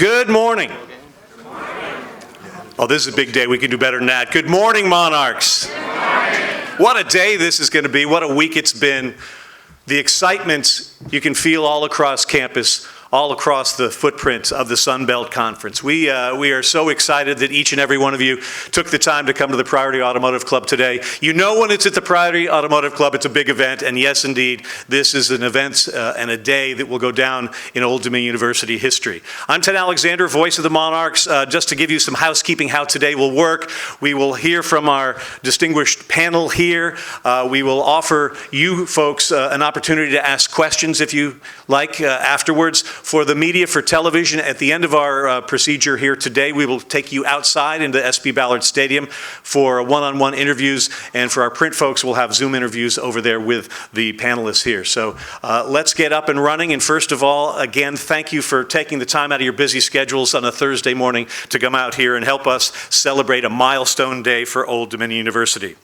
Good morning. Oh, this is a big day. We can do better than that. Good morning, Monarchs. Good morning. What a day this is going to be. What a week it's been. The excitement you can feel all across campus, all across the footprint of the Sunbelt Conference. We are so excited that each and every one of you took the time to come to the Priority Automotive Club today. You know when it's at the Priority Automotive Club, it's a big event, and yes, indeed, this is an event and a day that will go down in Old Dominion University history. I'm Ted Alexander, voice of the Monarchs. Just to give you some housekeeping how today will work, we will hear from our distinguished panel here. We will offer you folks an opportunity to ask questions if you like afterwards. For the media, for television, at the end of our procedure here today, we will take you outside into SB Ballard Stadium for one-on-one interviews, and for our print folks, we'll have Zoom interviews over there with the panelists here. So let's get up and running, and first of all, again, thank you for taking the time out of your busy schedules on a Thursday morning to come out here and help us celebrate a milestone day for Old Dominion University.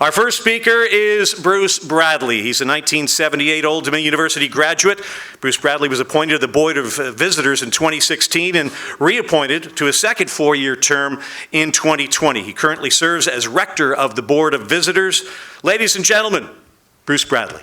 Our first speaker is Bruce Bradley. He's a 1978 Old Dominion University graduate. Bruce Bradley was appointed to the Board of Visitors in 2016 and reappointed to a second four-year term in 2020. He currently serves as rector of the Board of Visitors. Ladies and gentlemen, Bruce Bradley.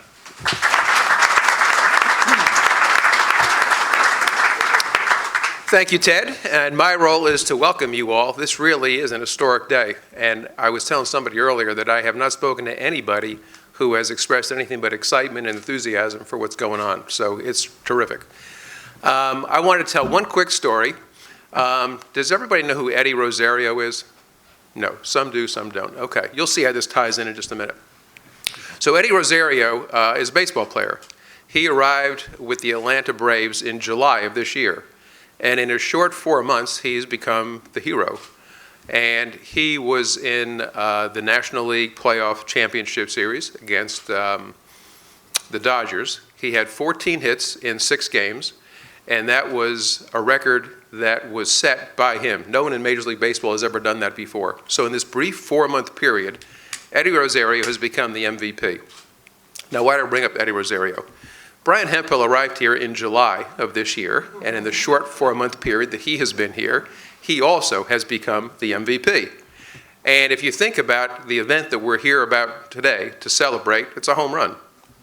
Thank you, Ted, and my role is to welcome you all. This really is an historic day, and I was telling somebody earlier that I have not spoken to anybody who has expressed anything but excitement and enthusiasm for what's going on, so it's terrific. I want to tell one quick story. Does everybody know who Eddie Rosario is? No, some do, some don't. Okay, you'll see how this ties in just a minute. So Eddie Rosario is a baseball player. He arrived with the Atlanta Braves in July of this year. And in a short 4 months, he's become the hero. And he was in the National League Playoff Championship Series against the Dodgers. He had 14 hits in 6 games, and that was a record that was set by him. No one in Major League Baseball has ever done that before. So in this brief 4-month period, Eddie Rosario has become the MVP. Now, why do I bring up Eddie Rosario? Brian Hemphill arrived here in July of this year, and in the short 4-month period that he has been here, he also has become the MVP. And if you think about the event that we're here about today to celebrate, it's a home run,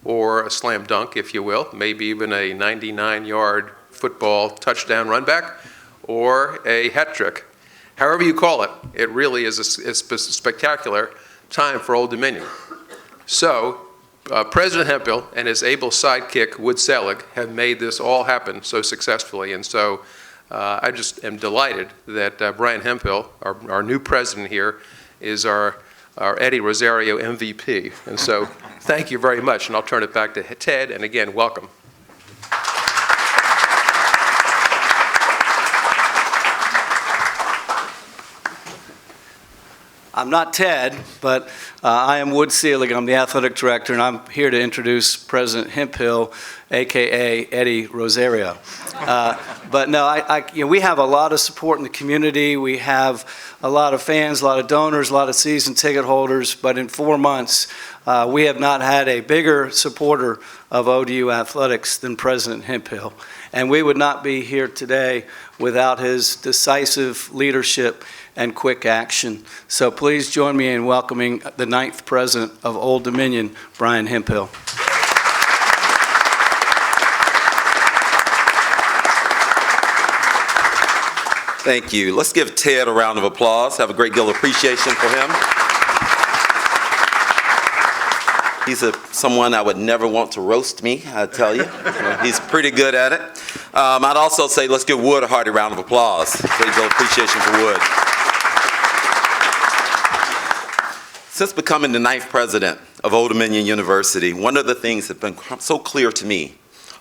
or a slam dunk, if you will, maybe even a 99-yard football touchdown run back, or a hat trick. However you call it, it really is a spectacular time for Old Dominion. So, President Hemphill and his able sidekick, Wood Selig, have made this all happen so successfully. And so I just am delighted that Brian Hemphill, our new president here, is our Eddie Rosario MVP. And so thank you very much. And I'll turn it back to Ted. And again, welcome. I'm not Ted, but I am Wood Selig. I'm the athletic director, and I'm here to introduce President Hemphill, a.k.a. Eddie Rosario. But no, we have a lot of support in the community. We have a lot of fans, a lot of donors, a lot of season ticket holders. But in 4 months, we have not had a bigger supporter of ODU athletics than President Hemphill. And we would not be here today without his decisive leadership and quick action. So please join me in welcoming the 9th president of Old Dominion, Brian Hemphill. Thank you. Let's give Ted a round of applause. Have a great deal of appreciation for him. He's someone I would never want to roast me, I tell you. He's pretty good at it. I'd also say let's give Wood a hearty round of applause. Great deal of appreciation for Wood. Since becoming the 9th president of Old Dominion University, one of the things that's been so clear to me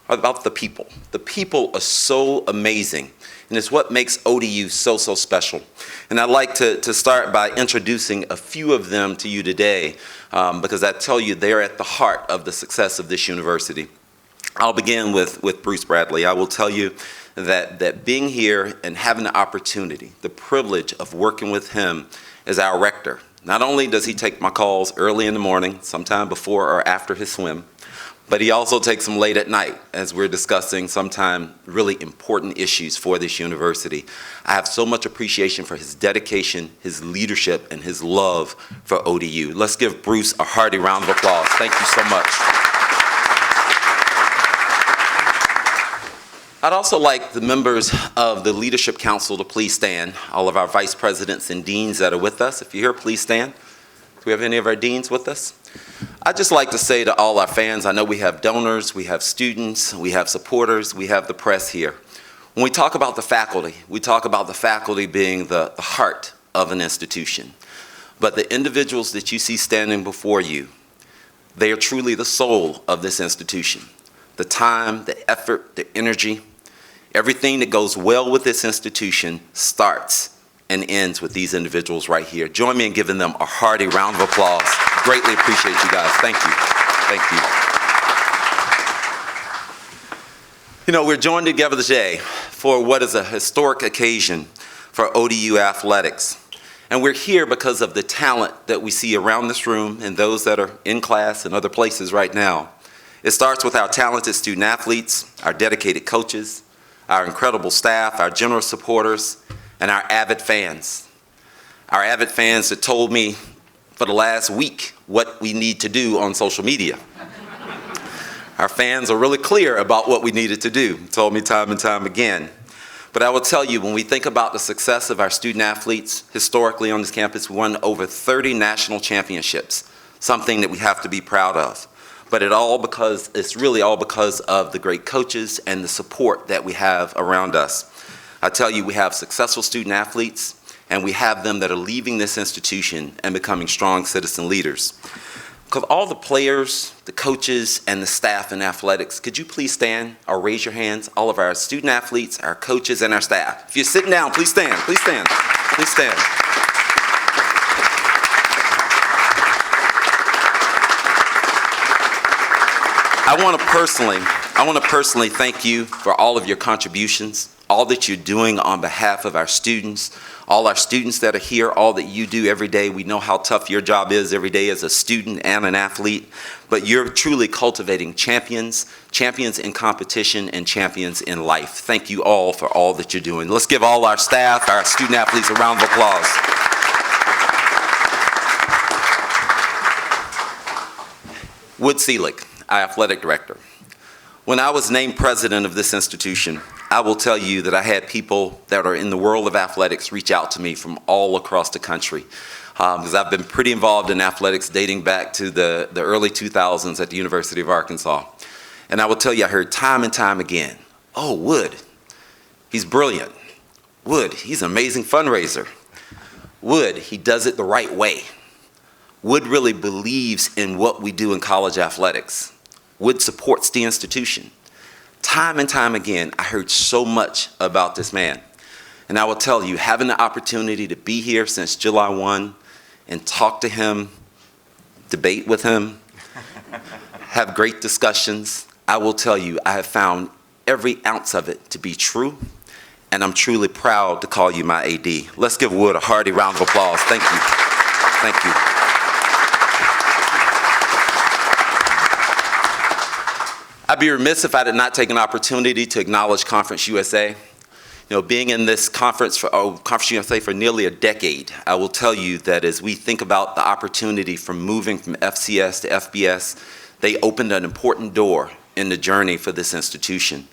are about the people. The people are so amazing, and it's what makes ODU so special. And I'd like to start by introducing a few of them to you today, because I tell you they're at the heart of the success of this university. I'll begin with Bruce Bradley. I will tell you that being here and having the opportunity, the privilege of working with him as our rector. Not only does he take my calls early in the morning, sometime before or after his swim, but he also takes them late at night as we're discussing sometimes really important issues for this university. I have so much appreciation for his dedication, his leadership, and his love for ODU. Let's give Bruce a hearty round of applause. Thank you so much. I'd also like the members of the Leadership Council to please stand. All of our vice presidents and deans that are with us, if you're here, please stand. Do we have any of our deans with us? I'd just like to say to all our fans, I know we have donors, we have students, we have supporters, we have the press here. When we talk about the faculty, we talk about the faculty being the heart of an institution. But the individuals that you see standing before you, they are truly the soul of this institution. The time, the effort, the energy, everything that goes well with this institution starts and ends with these individuals right here. Join me in giving them a hearty round of applause. Greatly appreciate you guys. Thank you. Thank you. You know, we're joined together today for what is a historic occasion for ODU athletics. And we're here because of the talent that we see around this room and those that are in class and other places right now. It starts with our talented student athletes, our dedicated coaches, our incredible staff, our generous supporters, and our avid fans. Our avid fans that told me for the last week what we need to do on social media. Our fans are really clear about what we needed to do, told me time and time again. But I will tell you, when we think about the success of our student athletes, historically on this campus, we won over 30 national championships, something that we have to be proud of. But it's really all because of the great coaches and the support that we have around us. I tell you, we have successful student athletes, and we have them that are leaving this institution and becoming strong citizen leaders. Because all the players, the coaches, and the staff in athletics, could you please stand or raise your hands? All of our student athletes, our coaches, and our staff. If you're sitting down, please stand, please stand, please stand. I want to personally thank you for all of your contributions, all that you're doing on behalf of our students, all our students that are here, all that you do every day. We know how tough your job is every day as a student and an athlete, but you're truly cultivating champions in competition and champions in life. Thank you all for all that you're doing. Let's give all our staff, our student athletes a round of applause. Wood Seelig, our athletic director. When I was named president of this institution, I will tell you that I had people that are in the world of athletics reach out to me from all across the country. Because I've been pretty involved in athletics dating back to the early 2000s at the University of Arkansas. And I will tell you, I heard time and time again, oh, Wood, he's brilliant. Wood, he's an amazing fundraiser. Wood, he does it the right way. Wood really believes in what we do in college athletics. Wood supports the institution. Time and time again, I heard so much about this man. And I will tell you, having the opportunity to be here since July 1 and talk to him, debate with him, have great discussions, I will tell you, I have found every ounce of it to be true, and I'm truly proud to call you my AD. Let's give Wood a hearty round of applause. Thank you. Thank you. I'd be remiss if I did not take an opportunity to acknowledge Conference USA. You know, being in this Conference USA for nearly a decade, I will tell you that as we think about the opportunity from moving from FCS to FBS, they opened an important door in the journey for this institution.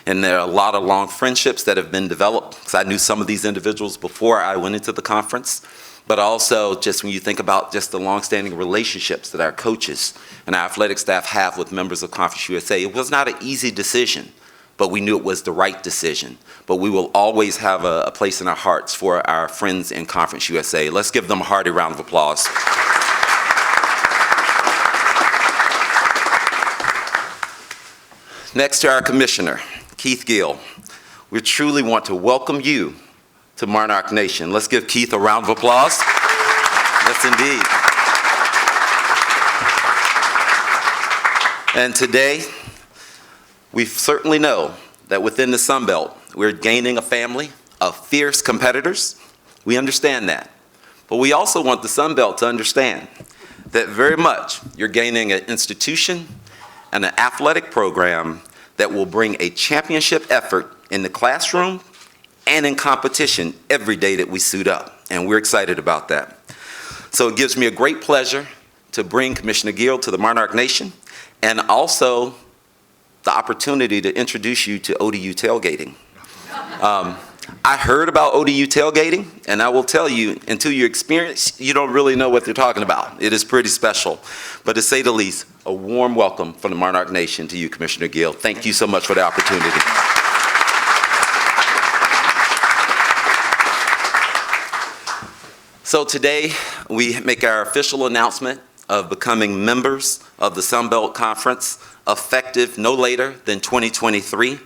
And there are a lot of long friendships that have been developed, because I knew some of these individuals before I went into the conference. But also, just when you think about just the longstanding relationships that our coaches and our athletic staff have with members of Conference USA, it was not an easy decision, but we knew it was the right decision. But we will always have a place in our hearts for our friends in Conference USA. Let's give them a hearty round of applause. Next to our commissioner, Keith Gill, we truly want to welcome you to Monarch Nation. Let's give Keith a round of applause. Yes, indeed. And today, we certainly know that within the Sunbelt, we're gaining a family of fierce competitors. We understand that. But we also want the Sunbelt to understand that very much you're gaining an institution and an athletic program that will bring a championship effort in the classroom and in competition every day that we suit up. And we're excited about that. So it gives me a great pleasure to bring Commissioner Gill to the Monarch Nation, and also the opportunity to introduce you to ODU tailgating. I heard about ODU tailgating, and I will tell you, until you experience, you don't really know what they're talking about. It is pretty special. But to say the least, a warm welcome from the Monarch Nation to you, Commissioner Gill. Thank you so much for the opportunity. So today, we make our official announcement of becoming members of the Sunbelt Conference, effective no later than 2023.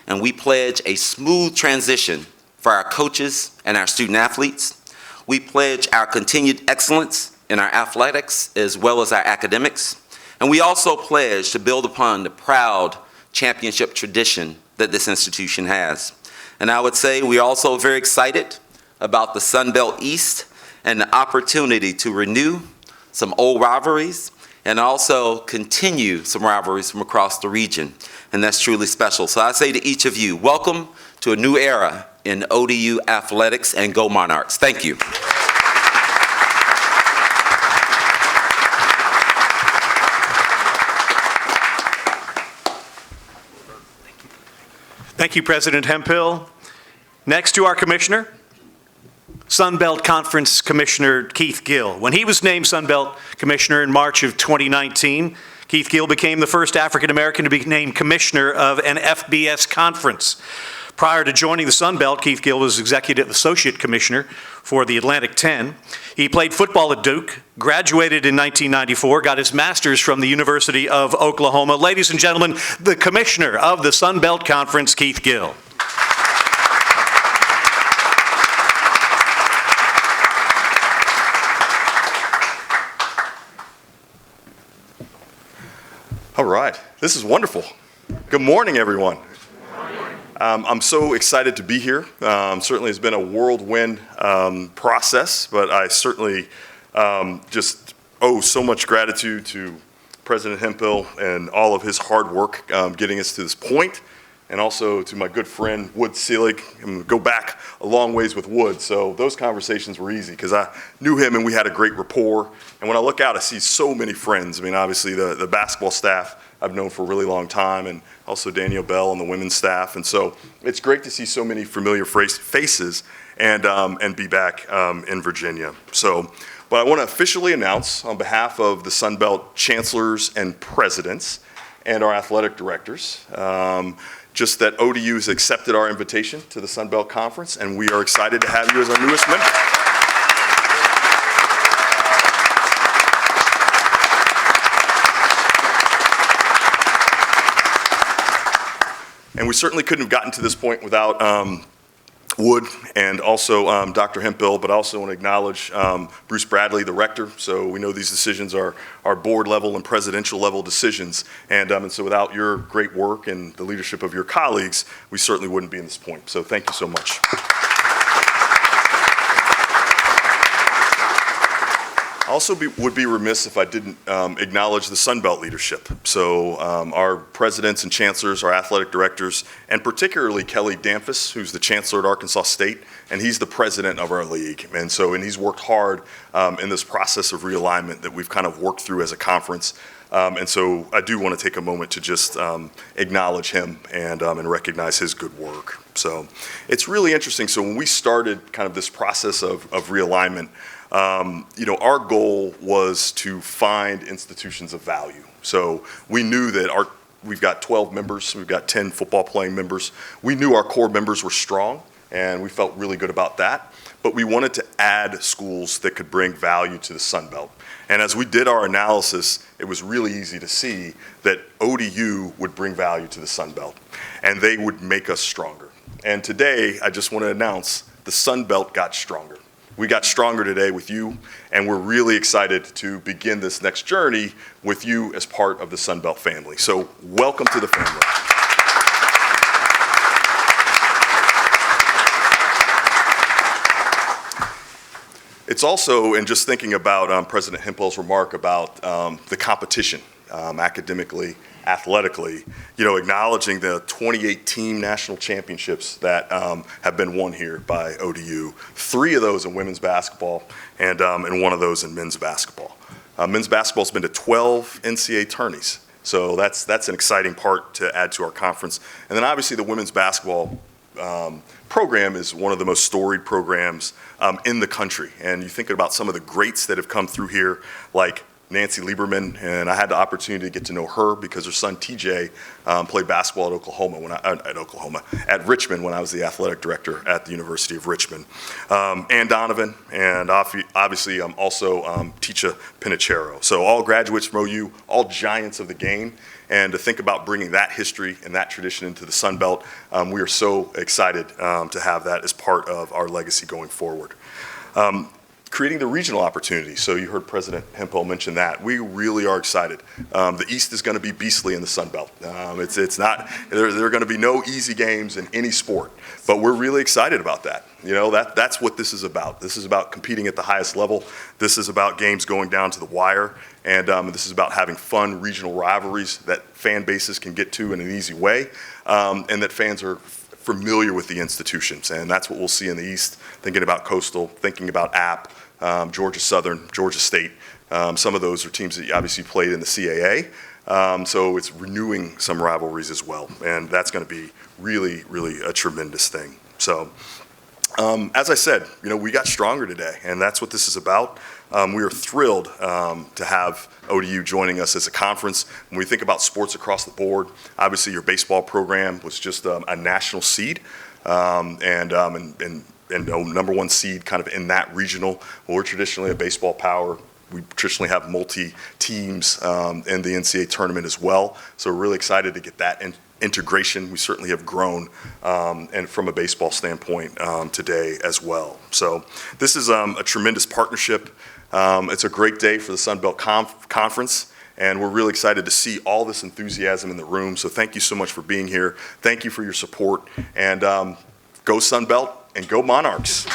And we pledge a smooth transition for our coaches and our student athletes. We pledge our continued excellence in our athletics as well as our academics. And we also pledge to build upon the proud championship tradition that this institution has. And I would say we're also very excited about the Sunbelt East and the opportunity to renew some old rivalries and also continue some rivalries from across the region. And that's truly special. So I say to each of you, welcome to a new era in ODU athletics, and go Monarchs. Thank you. Thank you, President Hemphill. Next to our commissioner, Sunbelt Conference Commissioner Keith Gill. When he was named Sunbelt Commissioner in March of 2019, Keith Gill became the first African American to be named commissioner of an FBS conference. Prior to joining the Sunbelt, Keith Gill was Executive Associate Commissioner for the Atlantic 10. He played football at Duke, graduated in 1994, got his master's from the University of Oklahoma. Ladies and gentlemen, the Commissioner of the Sunbelt Conference, Keith Gill. All right, this is wonderful. Good morning, everyone. I'm so excited to be here. Certainly it's been a whirlwind process, but I certainly just owe so much gratitude to President Hemphill and all of his hard work getting us to this point, and also to my good friend Wood Seelig. I'm going to go back a long ways with Wood, so those conversations were easy because I knew him and we had a great rapport. And when I look out, I see so many friends. I mean, obviously the basketball staff I've known for a really long time, and also Danielle Bell and the women's staff. And so it's great to see so many familiar faces and be back in Virginia. So, but I want to officially announce on behalf of the Sunbelt chancellors and presidents and our athletic directors, just that ODU has accepted our invitation to the Sunbelt Conference, and we are excited to have you as our newest member. And we certainly couldn't have gotten to this point without Wood and also Dr. Hemphill, but I also want to acknowledge Bruce Bradley, the rector. So we know these decisions are board level and presidential level decisions. And so without your great work and the leadership of your colleagues, we certainly wouldn't be in this point. So thank you so much. I also would be remiss if I didn't acknowledge the Sunbelt leadership. So our presidents and chancellors, our athletic directors, and particularly Kelly Damphus, who's the chancellor at Arkansas State, and he's the president of our league. And he's worked hard in this process of realignment that we've kind of worked through as a conference. And so I do want to take a moment to just acknowledge him and recognize his good work. So it's really interesting. So when we started kind of this process of realignment, our goal was to find institutions of value. So we knew that we've got 12 members, we've got 10 football playing members. We knew our core members were strong, and we felt really good about that. But we wanted to add schools that could bring value to the Sunbelt. And as we did our analysis, it was really easy to see that ODU would bring value to the Sunbelt, and they would make us stronger. And today, I just want to announce the Sunbelt got stronger. We got stronger today with you, and we're really excited to begin this next journey with you as part of the Sunbelt family. So welcome to the family. It's also, and just thinking about President Hemphill's remark about the competition academically athletically, acknowledging the 28 team national championships that have been won here by ODU. 3 of those in women's basketball and one of those in men's basketball. Men's basketball's been to 12 NCAA tourneys. So that's an exciting part to add to our conference. And then obviously the women's basketball program is one of the most storied programs in the country. And you think about some of the greats that have come through here, like Nancy Lieberman, and I had the opportunity to get to know her because her son TJ played basketball at Richmond when I was the athletic director at the University of Richmond. Ann Donovan, and obviously also Ticha Pinachero. So all graduates from OU, all giants of the game. And to think about bringing that history and that tradition into the Sunbelt, we are so excited to have that as part of our legacy going forward. Creating the regional opportunity. So you heard President Hemphill mention that. We really are excited. The East is going to be beastly in the Sunbelt. It's not, there are going to be no easy games in any sport, but we're really excited about that. That's what this is about. This is about competing at the highest level. This is about games going down to the wire, and this is about having fun regional rivalries that fan bases can get to in an easy way, and that fans are familiar with the institutions, and that's what we'll see in the East, thinking about Coastal, thinking about App, Georgia Southern, Georgia State. Some of those are teams that obviously played in the CAA, so it's renewing some rivalries as well, and that's going to be really, really a tremendous thing. So, as I said, we got stronger today, and that's what this is about. We are thrilled to have ODU joining us as a conference. When we think about sports across the board, obviously your baseball program was just a national seed, and number 1 seed kind of in that regional. Well, we're traditionally a baseball power. We traditionally have multi-teams in the NCAA tournament as well. So we're really excited to get that integration. We certainly have grown and from a baseball standpoint today as well. So this is a tremendous partnership. It's a great day for the Sunbelt Conference, and we're really excited to see all this enthusiasm in the room. So thank you so much for being here. Thank you for your support, and go Sunbelt and go Monarchs.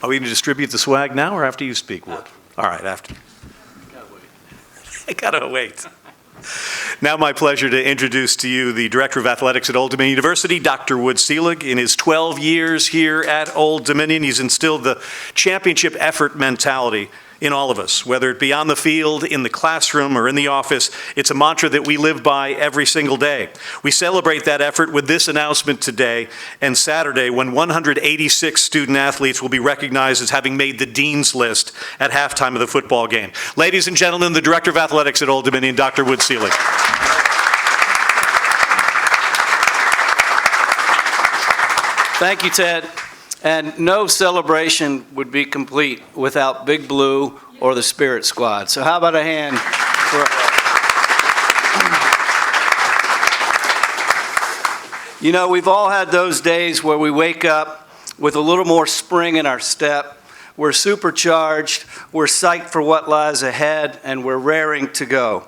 Are we going to distribute the swag now or after you speak, Wood? All right, after. I gotta wait. Now my pleasure to introduce to you the Director of Athletics at Old Dominion University, Dr. Wood Selig. In his 12 years here at Old Dominion, he's instilled the championship effort mentality in all of us, whether it be on the field, in the classroom, or in the office. It's a mantra that we live by every single day. We celebrate that effort with this announcement today and Saturday, when 186 student athletes will be recognized as having made the Dean's List at halftime of the football game. Ladies and gentlemen, the Director of Athletics at Old Dominion, Dr. Wood Selig. Thank you, Ted. And no celebration would be complete without Big Blue or the Spirit Squad. So how about a hand for... We've all had those days where we wake up with a little more spring in our step. We're supercharged, we're psyched for what lies ahead, and we're raring to go.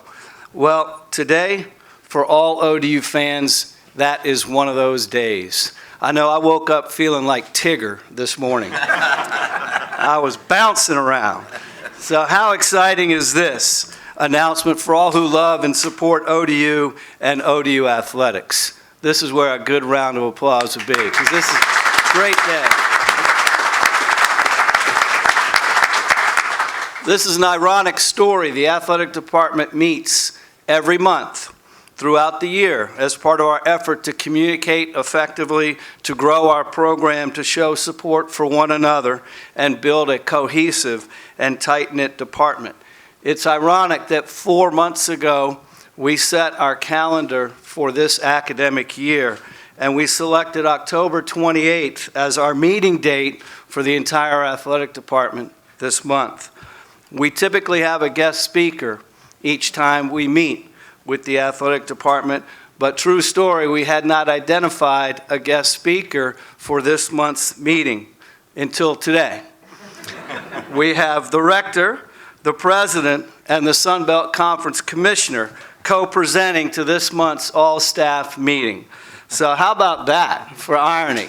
Well, today, for all ODU fans, that is one of those days. I know I woke up feeling like Tigger this morning. I was bouncing around. So how exciting is this announcement for all who love and support ODU and ODU athletics? This is where a good round of applause would be, because this is a great day. This is an ironic story. The athletic department meets every month throughout the year as part of our effort to communicate effectively, to grow our program, to show support for one another, and build a cohesive and tight-knit department. It's ironic that 4 months ago, we set our calendar for this academic year, and we selected October 28th as our meeting date for the entire athletic department this month. We typically have a guest speaker each time we meet with the athletic department, but true story, we had not identified a guest speaker for this month's meeting until today. We have the rector, the president, and the Sunbelt Conference commissioner co-presenting to this month's all-staff meeting. So how about that for irony?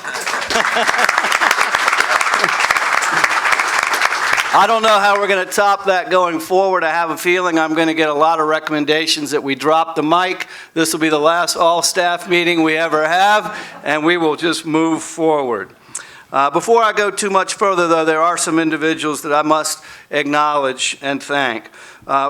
I don't know how we're going to top that going forward. I have a feeling I'm going to get a lot of recommendations that we drop the mic. This will be the last all-staff meeting we ever have, and we will just move forward. Before I go too much further, though, there are some individuals that I must acknowledge and thank.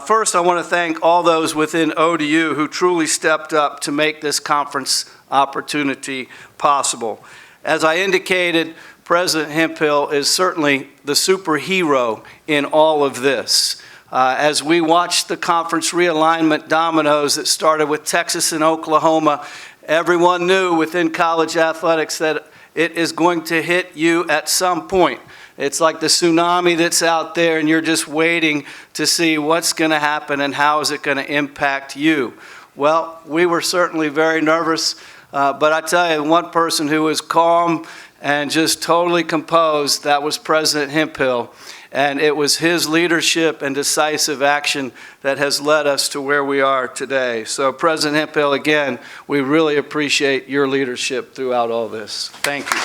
First, I want to thank all those within ODU who truly stepped up to make this conference opportunity possible. As I indicated, President Hemphill is certainly the superhero in all of this. As we watched the conference realignment dominoes that started with Texas and Oklahoma, everyone knew within college athletics that it is going to hit you at some point. It's like the tsunami that's out there, and you're just waiting to see what's going to happen and how is it going to impact you. Well, we were certainly very nervous, but I tell you, one person who was calm and just totally composed, that was President Hemphill. And it was his leadership and decisive action that has led us to where we are today. So President Hemphill, again, we really appreciate your leadership throughout all this. Thank you.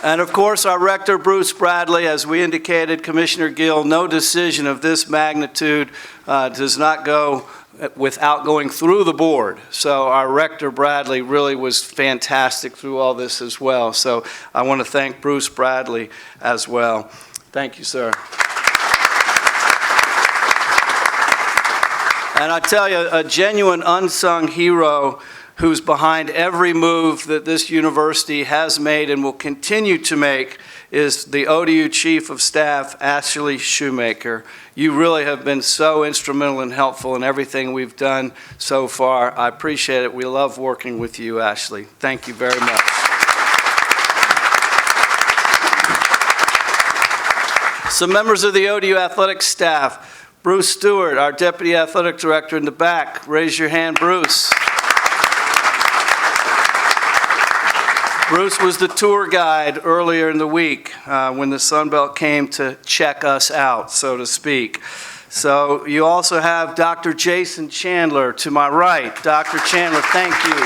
And of course, our Rector, Bruce Bradley, as we indicated, Commissioner Gill, no decision of this magnitude does not go without going through the board. So our Rector Bradley really was fantastic through all this as well. So I want to thank Bruce Bradley as well. Thank you, sir. And I tell you, a genuine unsung hero who's behind every move that this university has made and will continue to make is the ODU Chief of Staff, Ashley Shoemaker. You really have been so instrumental and helpful in everything we've done so far. I appreciate it. We love working with you, Ashley. Thank you very much. Some members of the ODU Athletics staff. Bruce Stewart, our Deputy Athletic Director in the back. Raise your hand, Bruce. Bruce was the tour guide earlier in the week when the Sunbelt came to check us out, so to speak. So you also have Dr. Jason Chandler to my right. Dr. Chandler, thank you.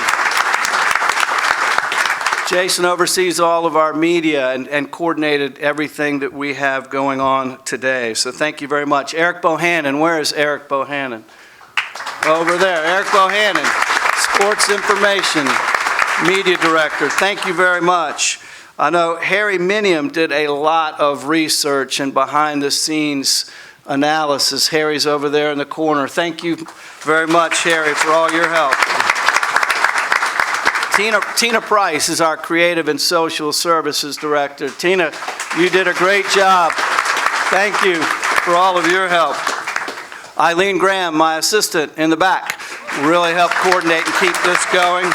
Jason oversees all of our media and coordinated everything that we have going on today. So thank you very much. Eric Bohannon, where is Eric Bohannon? Over there, Eric Bohannon, Sports Information Media Director. Thank you very much. I know Harry Minium did a lot of research and behind-the-scenes analysis. Harry's over there in the corner. Thank you very much, Harry, for all your help. Tina Price is our Creative and Social Services Director. Tina, you did a great job. Thank you for all of your help. Eileen Graham, my assistant in the back, really helped coordinate and keep this going.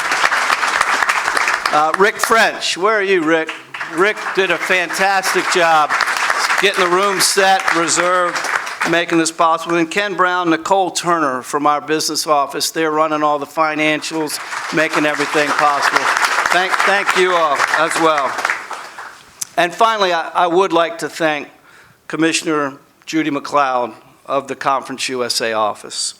Rick French, where are you, Rick? Rick did a fantastic job getting the room set, reserved, making this possible. And Ken Brown, Nicole Turner from our business office, they're running all the financials, making everything possible. Thank you all as well. And finally, I would like to thank Commissioner Judy Macleod of the Conference USA office.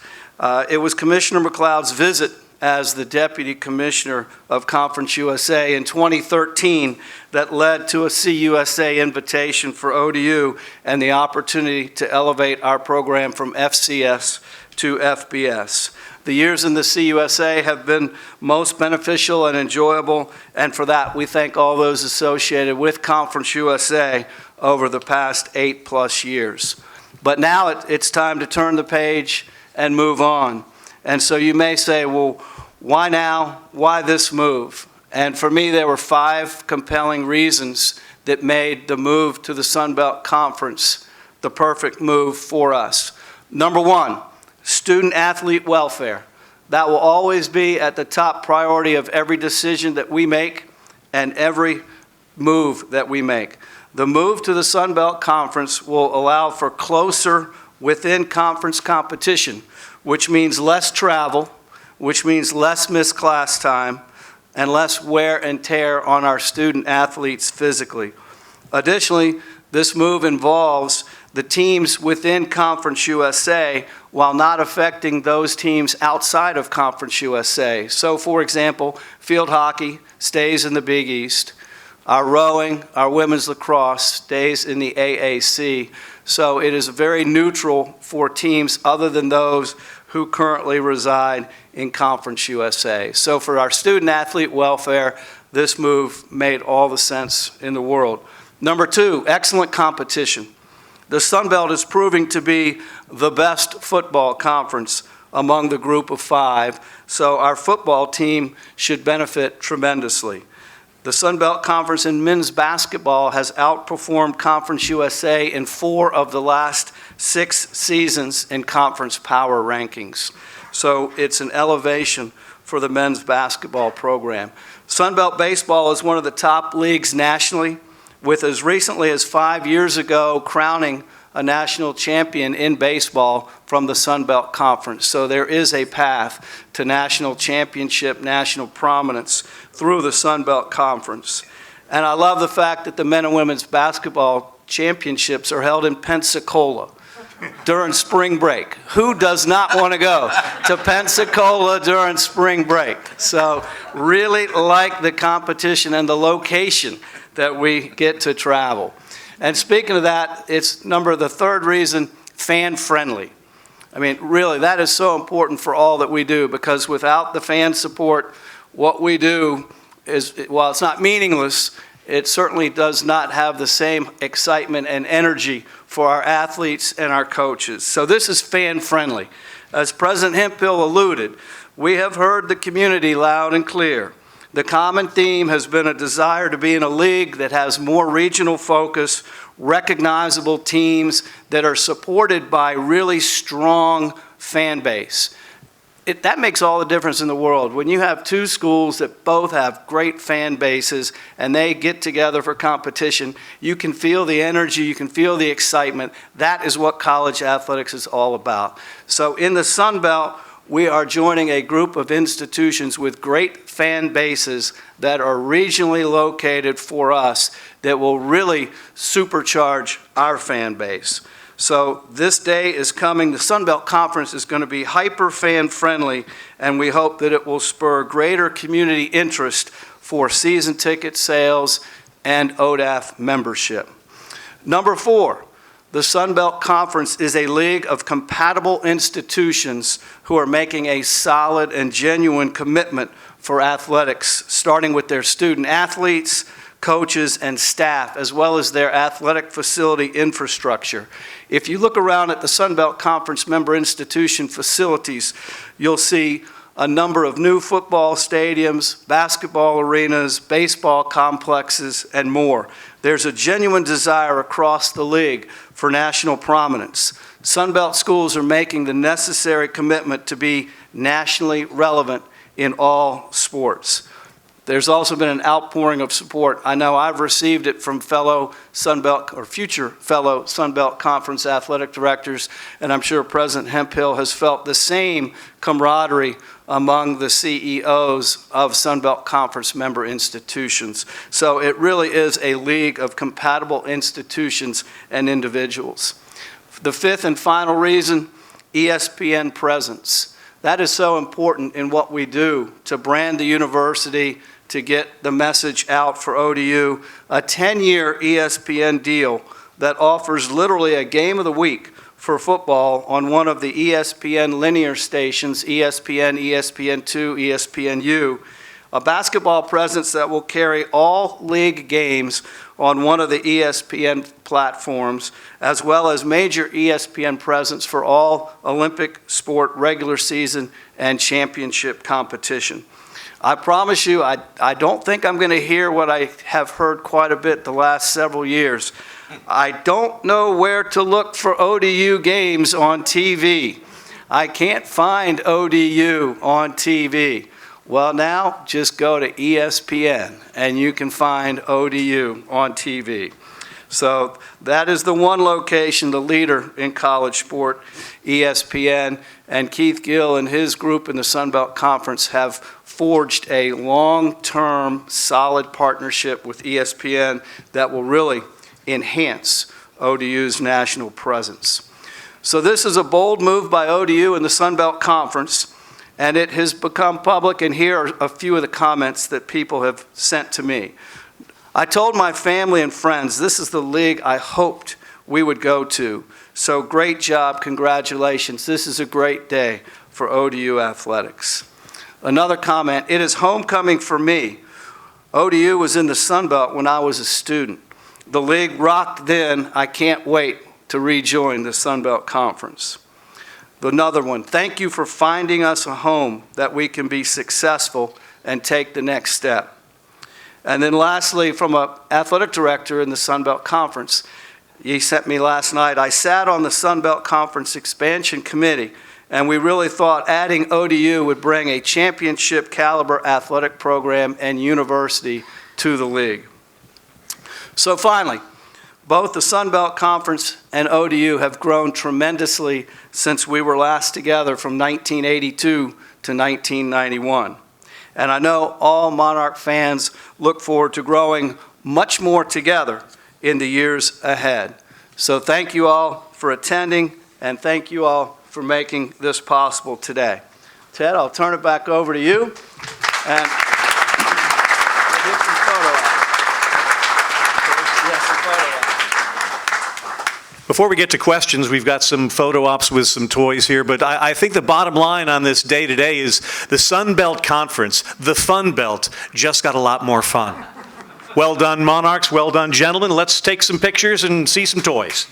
It was Commissioner Macleod's visit as the Deputy Commissioner of Conference USA in 2013 that led to a CUSA invitation for ODU and the opportunity to elevate our program from FCS to FBS. The years in the CUSA have been most beneficial and enjoyable, and for that we thank all those associated with Conference USA over the past 8+ years. But now it's time to turn the page and move on. And so you may say, well, why now? Why this move? And for me, there were 5 compelling reasons that made the move to the Sunbelt Conference the perfect move for us. Number 1, student-athlete welfare. That will always be at the top priority of every decision that we make and every move that we make. The move to the Sunbelt Conference will allow for closer within-conference competition, which means less travel, which means less missed class time, and less wear and tear on our student athletes physically. Additionally, This move involves the teams within Conference USA while not affecting those teams outside of Conference USA. So, for example, field hockey stays in the Big East. Our rowing, our women's lacrosse stays in the AAC. So it is very neutral for teams other than those who currently reside in Conference USA. So for our student athlete welfare, this move made all the sense in the world. Number two, excellent competition. The Sunbelt is proving to be the best football conference among the group of five, so our football team should benefit tremendously. The Sunbelt Conference in men's basketball has outperformed Conference USA in 4 of the last 6 seasons in conference power rankings. So it's an elevation for the men's basketball program. Sunbelt baseball is one of the top leagues nationally, with as recently as 5 years ago crowning a national champion in baseball from the Sunbelt Conference. So there is a path to national championship, national prominence through the Sunbelt Conference. And I love the fact that the men and women's basketball championships are held in Pensacola during spring break. Who does not want to go to Pensacola during spring break? So really like the competition and the location that we get to travel. And speaking of that, it's the third reason, fan-friendly. I mean, really, that is so important for all that we do, because without the fan support, what we do is, while it's not meaningless, it certainly does not have the same excitement and energy for our athletes and our coaches. So this is fan-friendly. As President Hemphill alluded, we have heard the community loud and clear. The common theme has been a desire to be in a league that has more regional focus, recognizable teams that are supported by really strong fan base. That makes all the difference in the world. When you have two schools that both have great fan bases and they get together for competition, you can feel the energy, you can feel the excitement. That is what college athletics is all about. So in the Sun Belt, we are joining a group of institutions with great fan bases that are regionally located for us that will really supercharge our fan base. So this day is coming. The Sunbelt Conference is going to be hyper fan friendly, and we hope that it will spur greater community interest for season ticket sales and ODAF membership. Number 4, the Sunbelt Conference is a league of compatible institutions who are making a solid and genuine commitment for athletics, starting with their student athletes, coaches, and staff, as well as their athletic facility infrastructure. If you look around at the Sunbelt Conference member institution facilities, you'll see a number of new football stadiums, basketball arenas, baseball complexes, and more. There's a genuine desire across the league for national prominence. Sunbelt schools are making the necessary commitment to be nationally relevant in all sports. There's also been an outpouring of support. I know I've received it from fellow Sunbelt or future fellow Sunbelt Conference athletic directors, and I'm sure President Hemphill has felt the same camaraderie among the CEOs of Sunbelt Conference member institutions. So it really is a league of compatible institutions and individuals. The 5th and final reason, ESPN presence. That is so important in what we do to brand the university, to get the message out for ODU. A 10-year ESPN deal that offers literally a game of the week for football on one of the ESPN linear stations, ESPN, ESPN2, ESPNU, a basketball presence that will carry all league games on one of the ESPN platforms, as well as major ESPN presence for all Olympic sport regular season and championship competition. I promise you, I don't think I'm going to hear what I have heard quite a bit the last several years. I don't know where to look for ODU games on TV. I can't find ODU on TV. Well, now just go to ESPN and you can find ODU on TV. So that is the one location, the leader in college sport, ESPN, and Keith Gill and his group in the Sunbelt Conference have forged a long-term, solid partnership with ESPN that will really enhance ODU's national presence. So this is a bold move by ODU and the Sunbelt Conference, and it has become public, and here are a few of the comments that people have sent to me. I told my family and friends this is the league I hoped we would go to. So great job, congratulations. This is a great day for ODU athletics. Another comment, it is homecoming for me. ODU was in the Sunbelt when I was a student. The league rocked then. I can't wait to rejoin the Sunbelt Conference. Another one, thank you for finding us a home that we can be successful and take the next step. And then lastly, from an athletic director in the Sunbelt Conference, he sent me last night, I sat on the Sunbelt Conference Expansion Committee, and we really thought adding ODU would bring a championship caliber athletic program and university to the league. So finally, both the Sunbelt Conference and ODU have grown tremendously since we were last together from 1982 to 1991. And I know all Monarch fans look forward to growing much more together in the years ahead. So thank you all for attending, and thank you all for making this possible today. Ted, I'll turn it back over to you, and we'll get some photo ops. Yes, some photo ops. Before we get to questions, we've got some photo ops with some toys here, but I think the bottom line on this day today is the Sunbelt Conference, the Fun Belt, just got a lot more fun. Well done, Monarchs. Well done, gentlemen. Let's take some pictures and see some toys.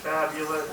Fabulous.